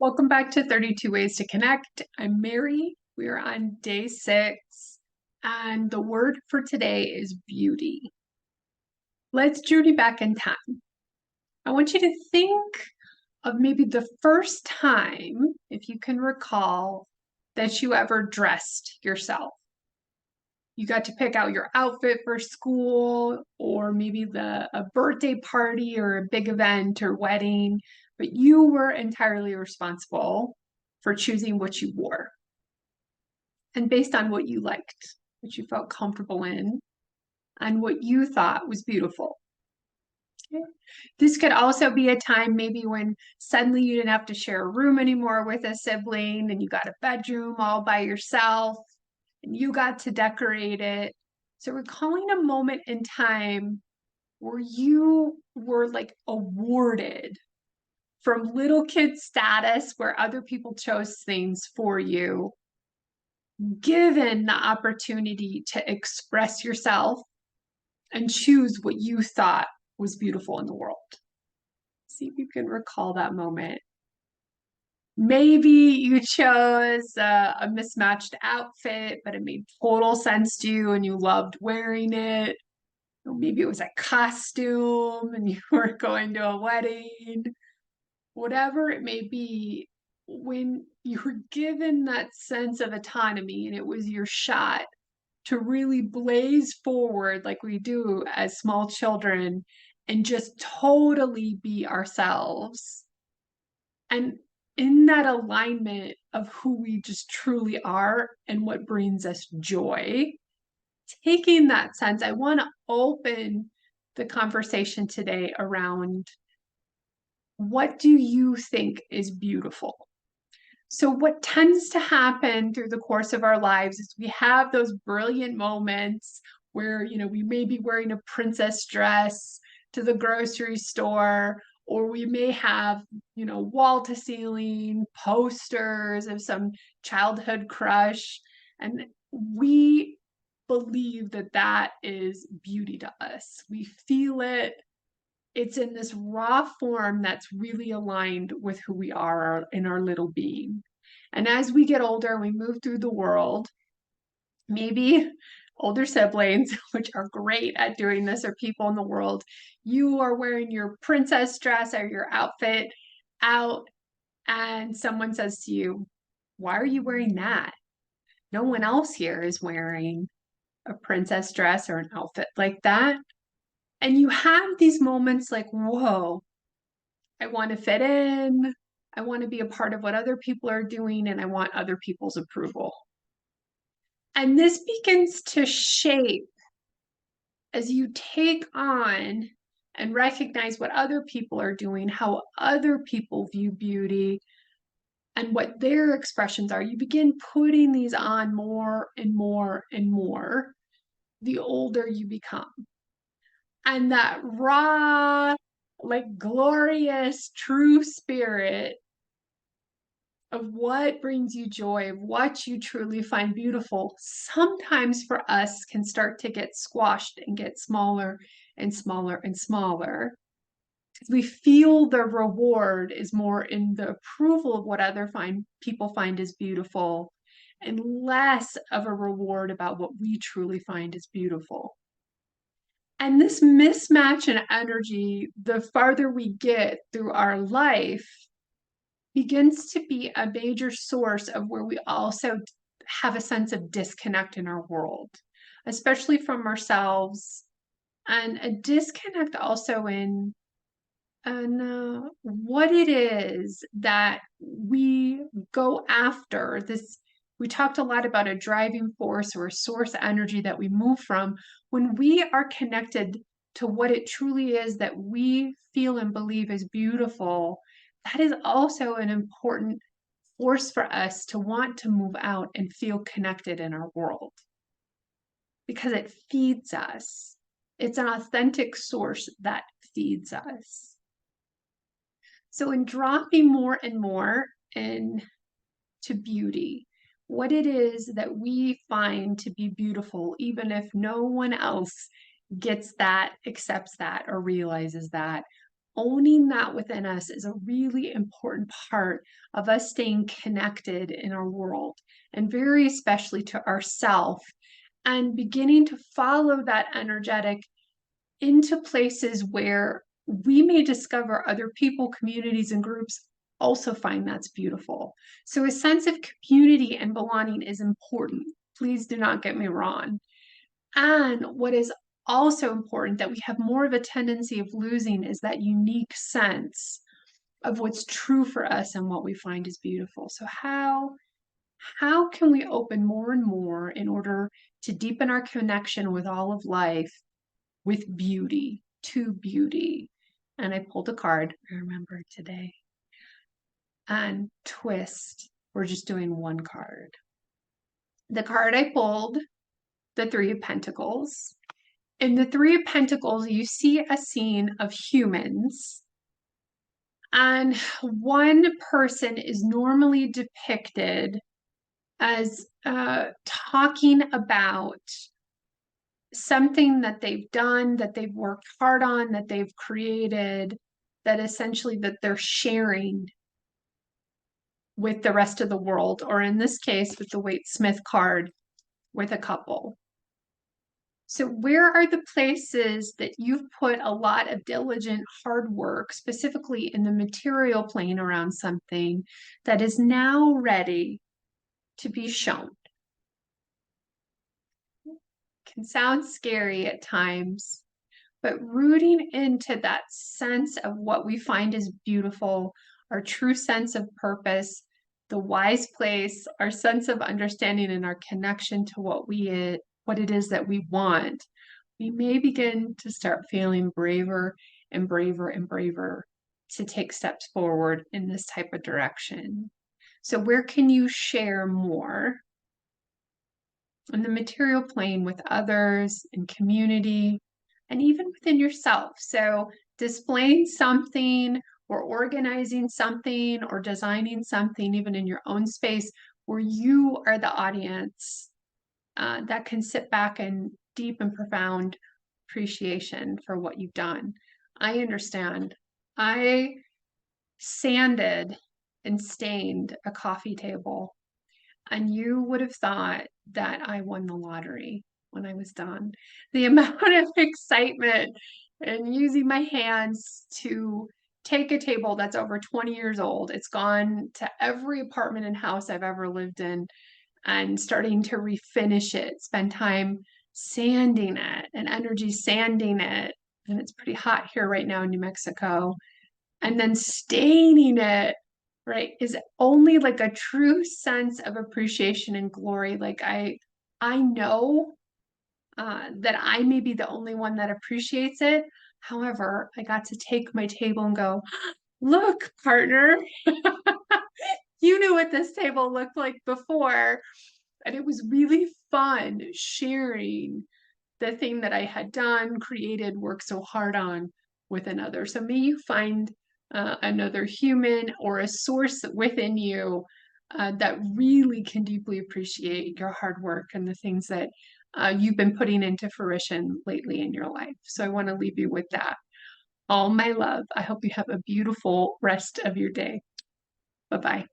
Welcome back to 32 Ways to Connect. I'm Mary. We are on day 6, and the word for today is beauty. Let's journey back in time. I want you to think of maybe the first time, if you can recall, that you ever dressed yourself. You got to pick out your outfit for school, or maybe a birthday party or a big event or wedding, but you were entirely responsible for choosing what you wore and based on what you liked, what you felt comfortable in, and what you thought was beautiful. Okay. This could also be a time maybe when suddenly you didn't have to share a room anymore with a sibling and you got a bedroom all by yourself and you got to decorate it. So recalling a moment in time where you were like awarded from little kid status where other people chose things for you, given the opportunity to express yourself and choose what you thought was beautiful in the world. See if you can recall that moment. Maybe you chose a mismatched outfit, but it made total sense to you and you loved wearing it. Or maybe it was a costume and you were going to a wedding. Whatever it may be, when you were given that sense of autonomy and it was your shot to really blaze forward like we do as small children and just totally be ourselves. And in that alignment of who we just truly are and what brings us joy, taking that sense, I want to open the conversation today around what do you think is beautiful? So, what tends to happen through the course of our lives is we have those brilliant moments where, we may be wearing a princess dress to the grocery store, or we may have, wall to ceiling posters of some childhood crush. And we believe that that is beauty to us. We feel it. It's in this raw form that's really aligned with who we are in our little being. And as we get older, we move through the world, maybe older siblings, which are great at doing this, or people in the world, you are wearing your princess dress or your outfit out, and someone says to you, "Why are you wearing that? No one else here is wearing a princess dress or an outfit like that." And you have these moments like, whoa, I want to fit in. I want to be a part of what other people are doing, and I want other people's approval. And this begins to shape as you take on and recognize what other people are doing, how other people view beauty, and what their expressions are. You begin putting these on more and more and more the older you become. And that raw, like glorious, true spirit of what brings you joy, of what you truly find beautiful, sometimes for us can start to get squashed and get smaller and smaller and smaller. We feel the reward is more in the approval of what other people find is beautiful and less of a reward about what we truly find is beautiful. And this mismatch in energy, the farther we get through our life, begins to be a major source of where we also have a sense of disconnect in our world, especially from ourselves, and a disconnect also in what it is that we go after. We talked a lot about a driving force or a source energy that we move from. When we are connected to what it truly is that we feel and believe is beautiful, that is also an important force for us to want to move out and feel connected in our world because it feeds us. It's an authentic source that feeds us. So, in dropping more and more into beauty, what it is that we find to be beautiful, even if no one else gets that, accepts that, or realizes that, owning that within us is a really important part of us staying connected in our world, and very especially to ourself, and beginning to follow that energetic into places where we may discover other people, communities, and groups also find that's beautiful. So a sense of community and belonging is important. Please do not get me wrong. And what is also important that we have more of a tendency of losing is that unique sense of what's true for us and what we find is beautiful. So how can we open more and more in order to deepen our connection with all of life, with beauty, to beauty? And I pulled a card, I remember today. And twist, we're just doing one card. The card I pulled, the Three of Pentacles. In the Three of Pentacles, you see a scene of humans, and one person is normally depicted as talking about something that they've done, that they've worked hard on, that they've created, that essentially that they're sharing with the rest of the world, or in this case, with the Waite-Smith card, with a couple. So where are the places that you've put a lot of diligent hard work, specifically in the material plane around something that is now ready to be shown? Can sound scary at times, but rooting into that sense of what we find is beautiful, our true sense of purpose, the wise place, our sense of understanding and our connection to what it is that we want, we may begin to start feeling braver and braver and braver to take steps forward in this type of direction. So where can you share more? On the material plane with others, in community, and even within yourself. So displaying something or organizing something or designing something, even in your own space, where you are the audience that can sit back in deep and profound appreciation for what you've done. I understand. I sanded and stained a coffee table, and you would have thought that I won the lottery when I was done. The amount of excitement and using my hands to take a table that's over 20 years old. It's gone to every apartment and house I've ever lived in, and starting to refinish it, spend time sanding it and energy sanding it. And it's pretty hot here right now in New Mexico. And then staining it, right, is only like a true sense of appreciation and glory. Like I know that I may be the only one that appreciates it. However, I got to take my table and go, look, partner, you knew what this table looked like before. And it was really fun sharing the thing that I had done, created, worked so hard on with another. So may you find another human or a source within you that really can deeply appreciate your hard work and the things that you've been putting into fruition lately in your life. So I want to leave you with that. All my love. I hope you have a beautiful rest of your day. Bye-bye.